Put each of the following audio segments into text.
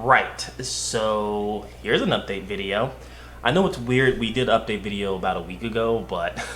Right, so here's an update video. I know it's weird, we did an update video about a week ago, but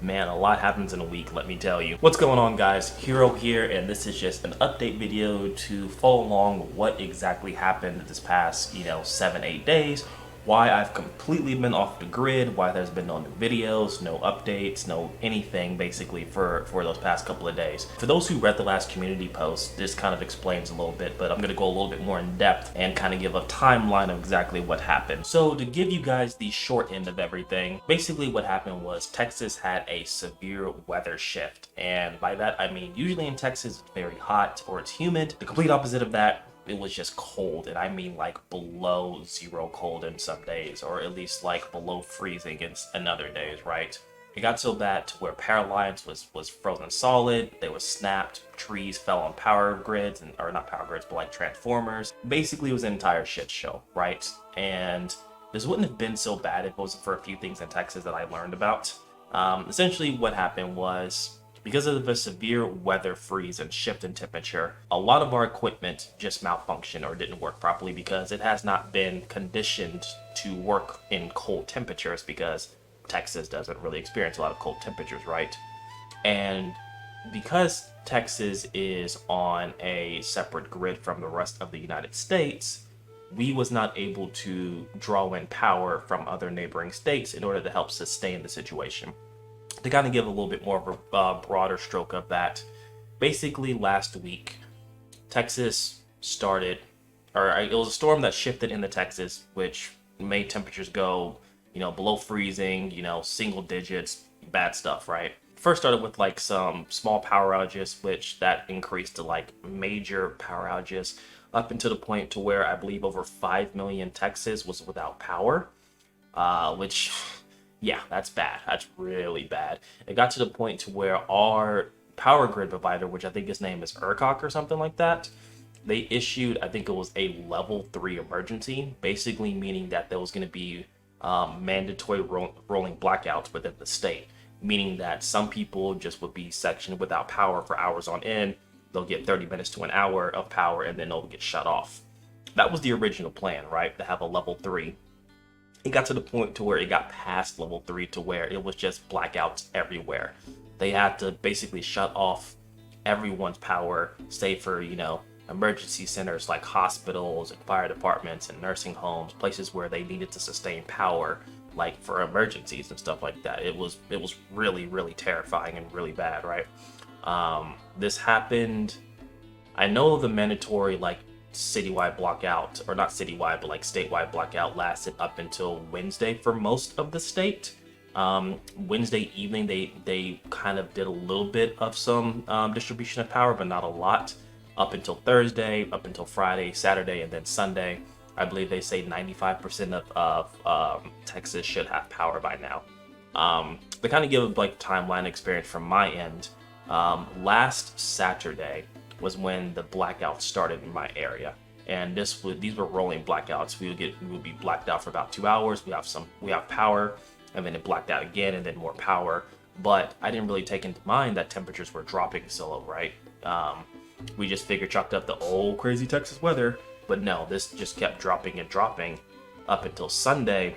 man, a lot happens in a week, let me tell you. What's going on, guys? Hero here, and this is just an update video to follow along what exactly happened this past, 7-8 days. Why I've completely been off the grid, why there's been no new videos, no updates, no anything basically for those past couple of days. For those who read the last community post, this kind of explains a little bit, but I'm going to go a little bit more in depth and kind of give a timeline of exactly what happened. So to give you guys the short end of everything, basically what happened was Texas had a severe weather shift. And by that, I mean, usually in Texas, it's very hot or it's humid. The complete opposite of that, it was just cold, and I mean like below zero cold in some days, or at least like below freezing in other days, right? It got so bad to where power lines was frozen solid, they were snapped, trees fell on power grids, or not power grids, but like transformers. Basically, it was an entire shit show, right? And this wouldn't have been so bad if it wasn't for a few things in Texas that I learned about. Essentially, what happened was, because of the severe weather freeze and shift in temperature, a lot of our equipment just malfunctioned or didn't work properly because it has not been conditioned to work in cold temperatures, because Texas doesn't really experience a lot of cold temperatures, right? And because Texas is on a separate grid from the rest of the United States, we was not able to draw in power from other neighboring states in order to help sustain the situation. To kind of give a little bit more of a broader stroke of that, basically last week, Texas started, or it was a storm that shifted into Texas, which made temperatures go, below freezing, single digits, bad stuff, right? First started with like some small power outages, which that increased to like major power outages, up until the point to where I believe over 5 million Texas was without power, which... yeah, that's bad. That's really bad. It got to the point to where our power grid provider, which I think his name is ERCOT or something like that, they issued, I think it was a level 3 emergency, basically meaning that there was going to be mandatory rolling blackouts within the state, meaning that some people just would be sectioned without power for hours on end. They'll get 30 minutes to an hour of power and then they'll get shut off. That was the original plan, right? To have a level 3. It got to the point to where it got past level 3 to where it was just blackouts everywhere. They had to basically shut off everyone's power, save for, emergency centers like hospitals and fire departments and nursing homes, places where they needed to sustain power, like for emergencies and stuff like that. It was really, really terrifying and really bad, right? This happened, I know the mandatory citywide blackout, or not citywide, but like statewide blackout, lasted up until Wednesday for most of the state. Wednesday evening, they kind of did a little bit of some distribution of power, but not a lot. Up until Thursday, up until Friday, Saturday, and then Sunday, I believe they say 95% of Texas should have power by now. To kind of give a timeline experience from my end, last Saturday was when the blackout started in my area, and these were rolling blackouts. We would be blacked out for about 2 hours. We have power, and then it blacked out again, and then more power. But I didn't really take into mind that temperatures were dropping so low, right? We just chalked up the old crazy Texas weather, but no, this just kept dropping and dropping up until Sunday,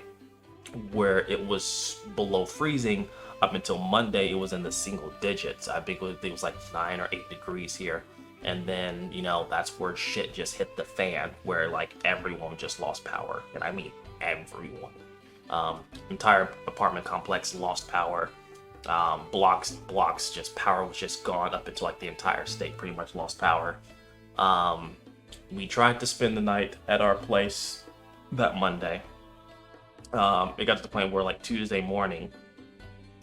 where it was below freezing. Up until Monday, it was in the single digits. I think it was like 9 or 8 degrees here. And then, that's where shit just hit the fan, where everyone just lost power. And I mean everyone. Entire apartment complex lost power. Blocks, just power was just gone up until the entire state pretty much lost power. We tried to spend the night at our place that Monday. It got to the point where Tuesday morning,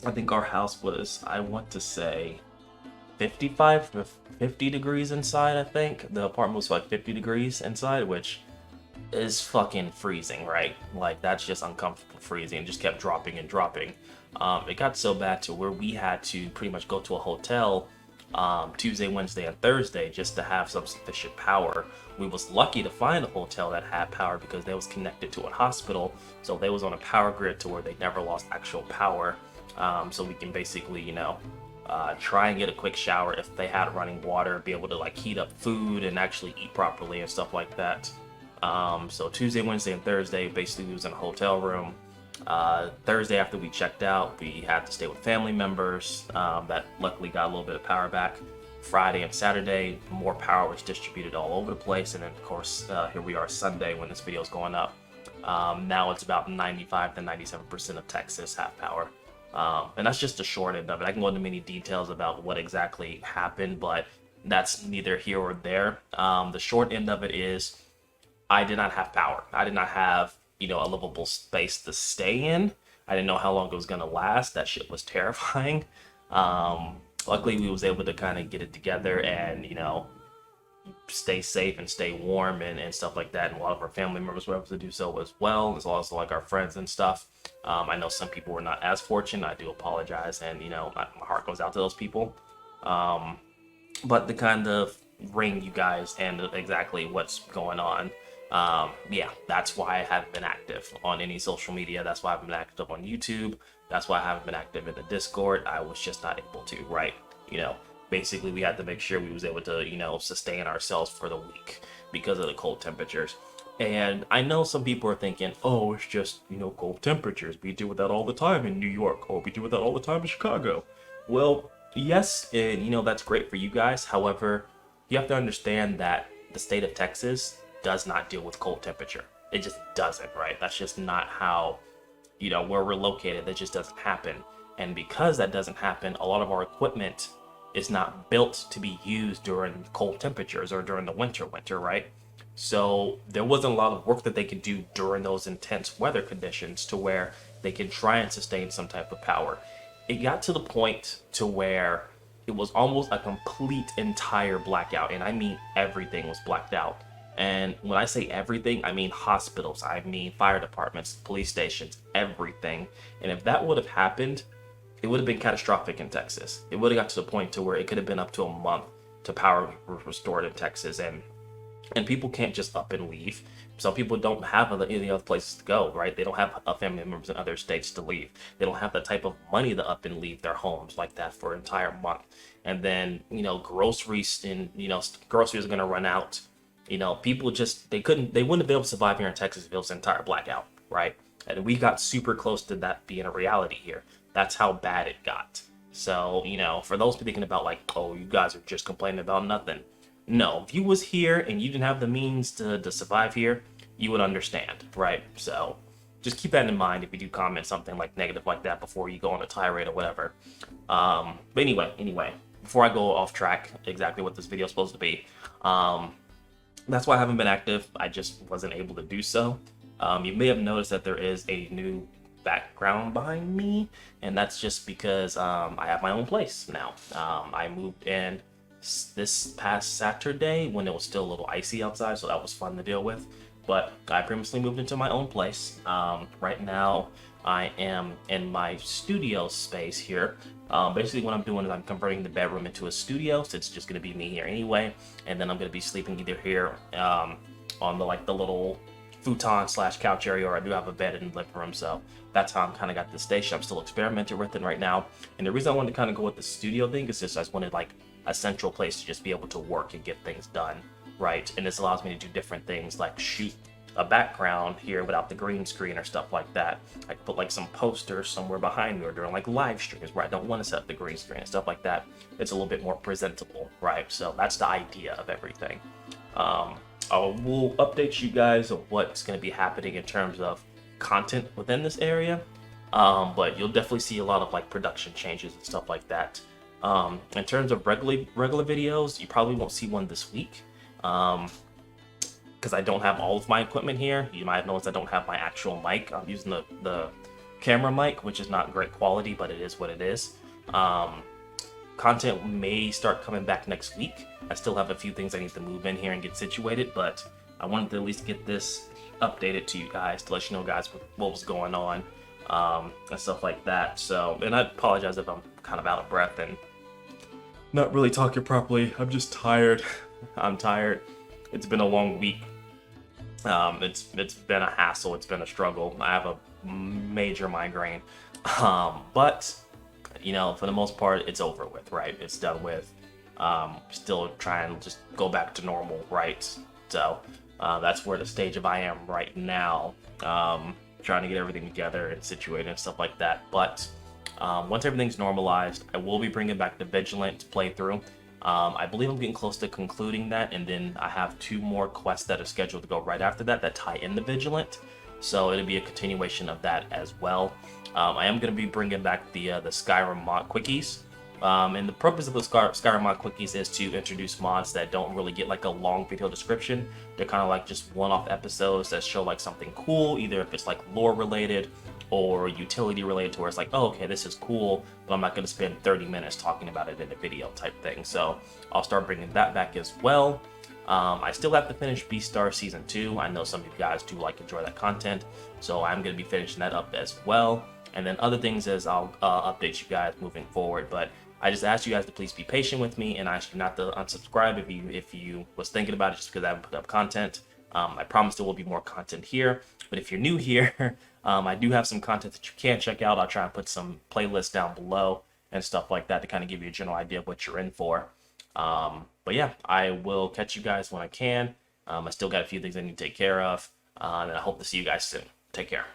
I think our house was, I want to say, 55 to 50 degrees inside. I think the apartment was 50 degrees inside, which is fucking freezing, right? That's just uncomfortable freezing. It just kept dropping and dropping. It got so bad to where we had to pretty much go to a hotel Tuesday, Wednesday, and Thursday just to have some sufficient power. We was lucky to find a hotel that had power because they was connected to a hospital, so they was on a power grid to where they never lost actual power. So we can basically, try and get a quick shower if they had running water, be able to heat up food and actually eat properly and stuff like that. So Tuesday, Wednesday, and Thursday, basically we was in a hotel room. Thursday, after we checked out, we had to stay with family members that luckily got a little bit of power back. Friday and Saturday, more power was distributed all over the place. And then, of course, here we are Sunday when this video is going up. Now it's about 95 to 97% of Texas have power. And that's just the short end of it. I can go into many details about what exactly happened, but that's neither here or there. The short end of it is I did not have power. I did not have, a livable space to stay in. I didn't know how long it was going to last. That shit was terrifying. Luckily, we was able to kind of get it together and, stay safe and stay warm and stuff like that. And a lot of our family members were able to do so as well, as well as like our friends and stuff. I know some people were not as fortunate. I do apologize, and my heart goes out to those people. But to kind of ring you guys and exactly what's going on, yeah, that's why I haven't been active on any social media. That's why I haven't been active on YouTube. That's why I haven't been active in the Discord. I was just not able to, right? Basically we had to make sure we was able to, sustain ourselves for the week because of the cold temperatures. And I know some people are thinking, oh, it's just, cold temperatures. We deal with that all the time in New York, or we deal with that all the time in Chicago. Well, yes, and that's great for you guys. However, you have to understand that the state of Texas does not deal with cold temperature. It just doesn't, right? That's just not how, where we're located. That just doesn't happen. And because that doesn't happen, a lot of our equipment is not built to be used during cold temperatures or during the winter, right? So there wasn't a lot of work that they could do during those intense weather conditions to where they can try and sustain some type of power. It got to the point to where it was almost a complete entire blackout, and I mean everything was blacked out. And when I say everything, I mean hospitals, I mean fire departments, police stations, everything. And if that would have happened, it would have been catastrophic in Texas. It would have got to the point to where it could have been up to a month to power restored in Texas. And people can't just up and leave. Some people don't have any other places to go, right? They don't have family members in other states to leave. They don't have the type of money to up and leave their homes like that for an entire month. And then, groceries groceries are going to run out. People just, they wouldn't be able to survive here in Texas if it was an entire blackout, right? And we got super close to that being a reality here. That's how bad it got. So, for those thinking about like, oh, you guys are just complaining about nothing. No, if you was here and you didn't have the means to survive here, you would understand, right? So just keep that in mind if you do comment something like negative like that before you go on a tirade or whatever. But anyway, before I go off track, exactly what this video is supposed to be, that's why I haven't been active. I just wasn't able to do so. You may have noticed that there is a new background behind me, and that's just because I have my own place now. I moved in this past Saturday when it was still a little icy outside, so that was fun to deal with. But I previously moved into my own place. Right now I am in my studio space here. Basically what I'm doing is I'm converting the bedroom into a studio, so it's just going to be me here anyway, and then I'm going to be sleeping either here on the little futon / couch area, or I do have a bed in the living room. So that's how I'm kind of got this station. I'm still experimenting with it right now, and the reason I wanted to kind of go with the studio thing is just I just wanted like a central place to just be able to work and get things done, right? And this allows me to do different things like shoot a background here without the green screen or stuff like that. I could put like some posters somewhere behind me, or during like live streams where I don't want to set up the green screen and stuff like that. It's a little bit more presentable, right? So that's the idea of everything. I will update you guys of what's going to be happening in terms of content within this area, but you'll definitely see a lot of like production changes and stuff like that. In terms of regular videos, you probably won't see one this week because I don't have all of my equipment here. You might have noticed I don't have my actual mic. I'm using the camera mic, which is not great quality, but it is what it is. Content may start coming back next week. I still have a few things I need to move in here and get situated, but I wanted to at least get this updated to you guys to let you know guys what was going on and stuff like that. So, and I apologize if I'm kind of out of breath and not really talking properly. I'm just tired. I'm tired. It's been a long week. It's been a hassle. It's been a struggle. I have a major migraine, but for the most part, it's over with, right? It's done with. Still trying to just go back to normal, right? So That's where the stage of I am right now, trying to get everything together and situated and stuff like that. But once everything's normalized, I will be bringing back the Vigilant playthrough. I believe I'm getting close to concluding that, and then I have 2 more quests that are scheduled to go right after that that tie in the Vigilant. So it'll be a continuation of that as well. I am going to be bringing back the Skyrim mod quickies. And the purpose of the Skyrim mod quickies is to introduce mods that don't really get like a long video description. They're kind of like just one-off episodes that show like something cool, either if it's like lore related or utility related, to where it's like, oh, okay, this is cool, but I'm not going to spend 30 minutes talking about it in a video type thing. So I'll start bringing that back as well. I still have to finish Beastar Season 2. I know some of you guys do enjoy that content, so I'm going to be finishing that up as well. And then other things as I'll update you guys moving forward. But I just ask you guys to please be patient with me, and I ask you not to unsubscribe if you was thinking about it just because I haven't put up content. I promise there will be more content here, but if you're new here, I do have some content that you can check out. I'll try and put some playlists down below and stuff like that to kind of give you a general idea of what you're in for. But yeah, I will catch you guys when I can. I still got a few things I need to take care of, and I hope to see you guys soon. Take care.